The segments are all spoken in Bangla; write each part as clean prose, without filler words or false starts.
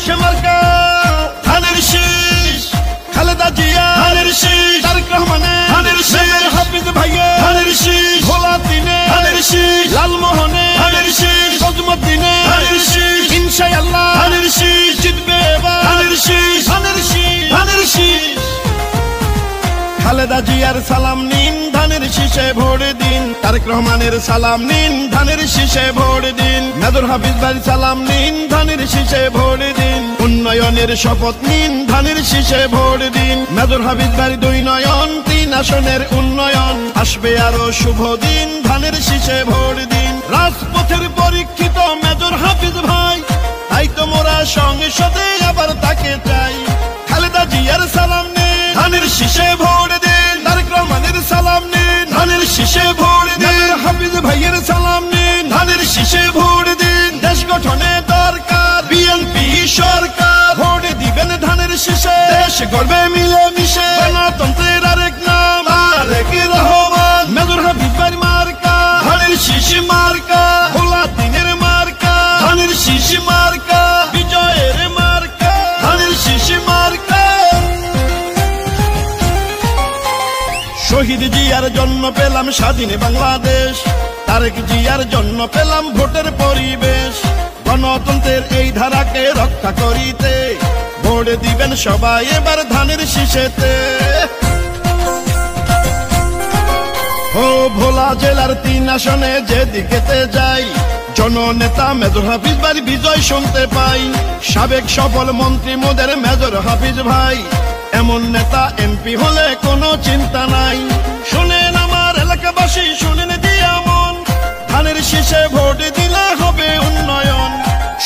সে মার্কা ধানের শীষ, খালেদা জিয়া ধানের শীষ, তারেক রহমানের ধানের শীষ, হাফিজ ভাইয়া ধানের শীষ, ভোলা দিনে ধানের শীষ, লালমোহনে ধানের শীষ, সজমুদ্দিনে ধানের শীষ, ইনশাআল্লাহ ধানের শীষ, জিতবে এবার ধানের শীষ, ধানের শীষ, ধানের শীষ। খালেদা জিয়ার সালাম নিন, ধানের শীষে ভোট দিন। তারেক রহমানের সালাম নিন, ধানের শীষে ভোট দিন। মেজর হাফিজ ভাইয়ের সালাম নিন, ধানের শীষে ভোট দিন। উন্নয়নের শপথ নিন, ধানের শীষে ভোট দিন। মেজর হাফিজ ভাইয়ের 2 নয়ন, 3 আসনের উন্নয়ন, আসবে আরো শুভ দিন, ধানের শীষে ভোট দিন। রাজপথের পরীক্ষিত মেজর হাফিজ ভাই, তাই তো মোরা সংসদে আবার তাকে চাই। খালেদা জিয়ার সালাম নিন, ধানের শীষে ভোট দিন। তারেক রহমানের সালাম নিন, ধানের শীষে ভোট দিন। হাফিজ ভাইয়ের সালাম নিন, ধানের শীষে ভোট দিন। দেশ গঠনে দরকার বিএনপি সরকার, ভোট দিবেন ধানের শীষে, দেশ গড়বে মিলে মিশে। গণতন্ত্রের আরেক নাম তারেক রহমান, মেজর হাফিজ ভাইয়ের মার্কা ধানের শীষ মার্কা, ভোলা দিনের মার্কা ধানের শীষ মার্কা, বিজয়ের মার্কা ধানের শীষ মার্কা। শহীদ জিয়ার জন্য পেলাম স্বাধীন বাংলাদেশ, তারেক জিয়ার জন্য পেলাম ভোটের পরিবেশ। গণতন্ত্রের এই ধারাকে রক্ষা করিতে ভোট দিবেন সবাই এবার ধানের শীষেতে। ও ভোলা জেলার 3 আসনে যেদিকেতে যাই, জননেতা মেজর হাফিজ ভাই বিজয় শুনতে পাই। সাবেক সফল মন্ত্রী মোদের মেজর হাফিজ ভাই, এমন নেতা এমপি হলে কোনো চিন্তা নাই। শুনেন আমার এলাকাবাসী, শুনেন দিয়া মন, ধানের শীষে ভোট দিলে হবে উন্নয়ন।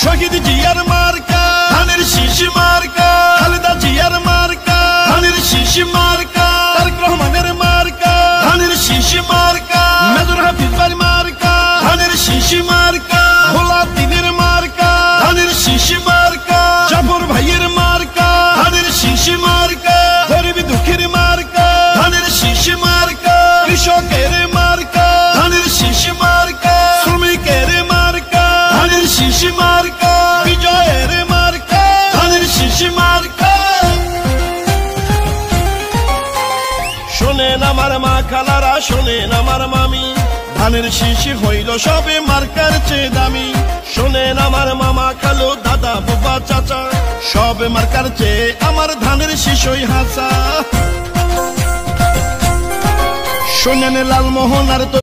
শহীদ জিয়ার মার্কা ধানের শীষ মার্কা, খালেদা জিয়ার মার্কা ধানের শীষ মার্কা, তারেক রহমানের মার্কা ধানের শীষ মার্কা, মেজর হাফিজ ভাইয়ের মার্কা ধানের শীষ মার্কা, ভোলা দিনের মার্কা ধানের শীষ মার্কা, জাফর ভাইয়ের মার্কা ধানের শীষ মার্কা, গরিব দুঃখের মার্কা ধানের শীষ মার্কা, কৃষকের মার্কা ধানের শীষ মার্কা, শ্রমিকের মার্কা ধানের শীষ মার্কা, বিজয়ের মার্কা ধানের শীষ মার্কা। শোনেন আমার মা খালারা, শোনেন আমার মামি, ধানের শীষ হইল সবে মার্কার চেয়ে দামি। শোনেন আমার মামা খালু দাদা বাবা চাচা, সব মার্কার চেয়ে আমার ধানের শীষই হাসা। শোনেন লালমোহন আর